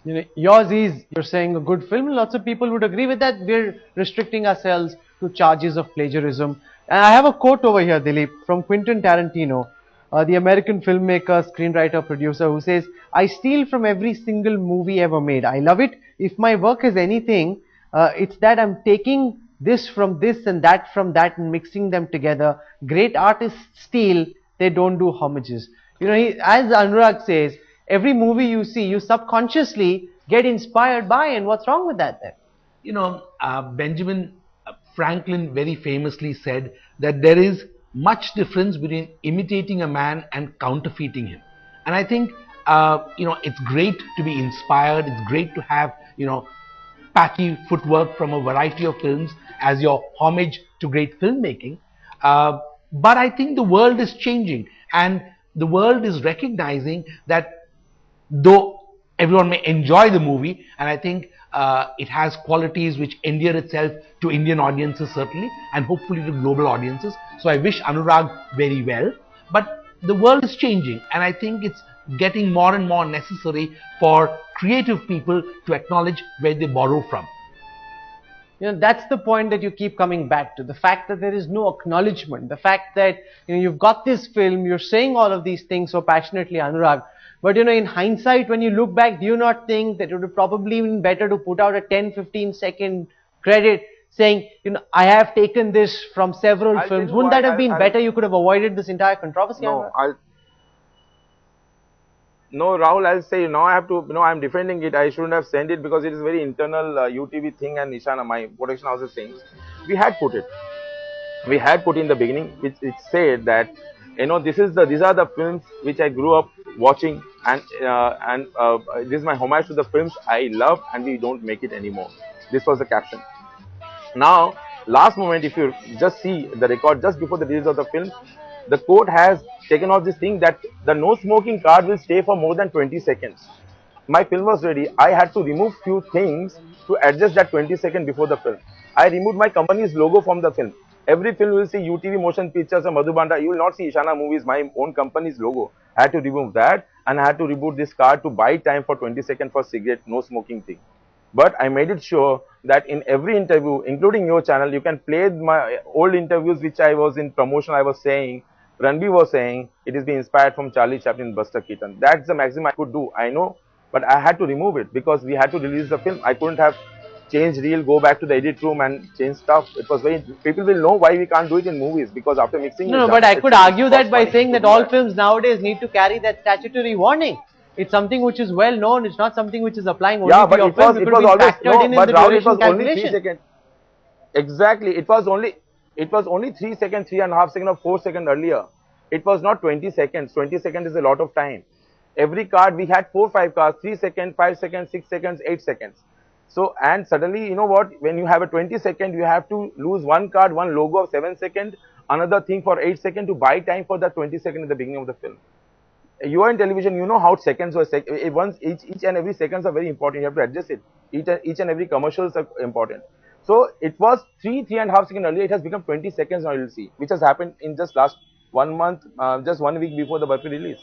Yours is, you're saying, a good film. Lots of people would agree with that. We're restricting ourselves to charges of plagiarism. And I have a quote over here, Dilip, from Quentin Tarantino, the American filmmaker, screenwriter, producer, who says, I steal from every single movie ever made. I love it. If my work is anything, it's that I'm taking this from this and that from that and mixing them together. Great artists steal, they don't do homages. As Anurag says, every movie you see, you subconsciously get inspired by, and what's wrong with that then? Benjamin Franklin very famously said that there is much difference between imitating a man and counterfeiting him. And I think, it's great to be inspired. It's great to have, patchy footwork from a variety of films as your homage to great filmmaking. But I think the world is changing, and the world is recognizing that though everyone may enjoy the movie, and I think it has qualities which endear itself to Indian audiences certainly, and hopefully to global audiences. So I wish Anurag very well. But the world is changing, and I think it's getting more and more necessary for creative people to acknowledge where they borrow from. That's the point that you keep coming back to, the fact that there is no acknowledgement, the fact that you've got this film, you're saying all of these things so passionately, Anurag, but in hindsight, when you look back, do you not think that it would have probably been better to put out a 10-15 second credit saying, I have taken this from several films? Wouldn't that have been better? You could have avoided this entire controversy. No, Rahul, I'll say, I have to, I'm defending it. I shouldn't have sent it because it is very internal UTV thing, and Nishana, my production house, is saying we had put it. We had put in the beginning, which it said that, these are the films which I grew up watching, and this is my homage to the films I love, and we don't make it anymore. This was the caption. Now, last moment, if you just see the record just before the release of the film, the court has taken off this thing that the no smoking card will stay for more than 20 seconds. My film was ready. I had to remove few things to adjust that 20 seconds before the film. I removed my company's logo from the film. Every film will see UTV Motion Pictures or Madhubanda. You will not see Ishana Movies, my own company's logo. I had to remove that, and I had to reboot this card to buy time for 20 seconds for cigarette, no smoking thing. But I made it sure that in every interview, including your channel, you can play my old interviews which I was in promotion. I was saying, Ranbir was saying, it is being inspired from Charlie Chaplin, Buster Keaton. That's the maximum I could do, I know. But I had to remove it because we had to release the film. I couldn't have changed reel, go back to the edit room and change stuff. It was very, people will know why we can't do it in movies, because after mixing No, but I could argue that by saying that all films nowadays need to carry that statutory warning. It's something which is well known. It's not something which is applying only to your film. It was always, but Rahul, it was only 3 seconds. Exactly. It was only 3 seconds, 3.5 seconds or 4 seconds earlier. It was not 20 seconds. 20 seconds is a lot of time. Every card, we had 4-5 cards, 3 seconds, 5 seconds, 6 seconds, 8 seconds. So, and suddenly, you know what, when you have a 20 second, you have to lose one card, one logo of 7 seconds, another thing for 8 seconds to buy time for that 20 seconds at the beginning of the film. You are in television, you know how seconds were, each and every seconds are very important. You have to adjust it. Each and every commercials are important. So, it was 3.5 seconds earlier, it has become 20 seconds now, you will see, which has happened in just last 1 month, just 1 week before the Barfi release.